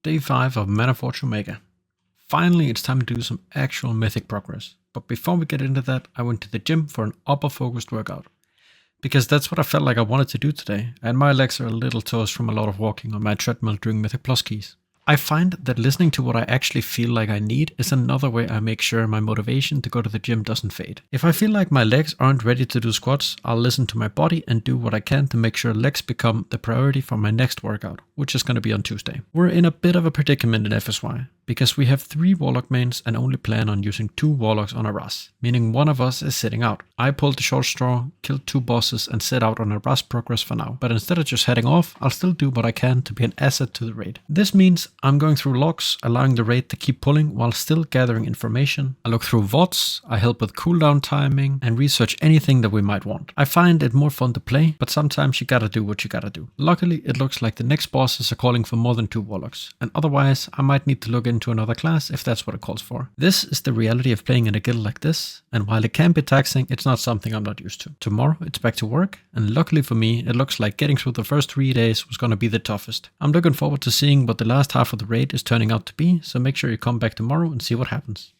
Day 5 of Manaforge Omega. Finally, it's time to do some actual mythic progress. But before we get into that, I went to the gym for an upper focused workout. Because that's what I felt like I wanted to do today, and my legs are a little toast from a lot of walking on my treadmill during Mythic Plus keys. I find that listening to what I actually feel like I need is another way I make sure my motivation to go to the gym doesn't fade. If I feel like my legs aren't ready to do squats, I'll listen to my body and do what I can to make sure legs become the priority for my next workout, which is going to be on Tuesday. We're in a bit of a predicament in FSY, because we have 3 Warlock mains and only plan on using 2 Warlocks on a Ras, meaning one of us is sitting out. I pulled the short straw, killed 2 bosses and set out on a Ras progress for now, but instead of just heading off, I'll still do what I can to be an asset to the raid. This means I'm going through logs, allowing the raid to keep pulling while still gathering information. I look through VODs, I help with cooldown timing, and research anything that we might want. I find it more fun to play, but sometimes you gotta do what you gotta do. Luckily, it looks like the next bosses are calling for more than 2 Warlocks, and otherwise I might need to look into another class if that's what it calls for. This is the reality of playing in a guild like this, and while it can be taxing, it's not something I'm not used to. Tomorrow it's back to work, and luckily for me, it looks like getting through the first 3 days was gonna be the toughest. I'm looking forward to seeing what the last half of the raid is turning out to be, so make sure you come back tomorrow and see what happens.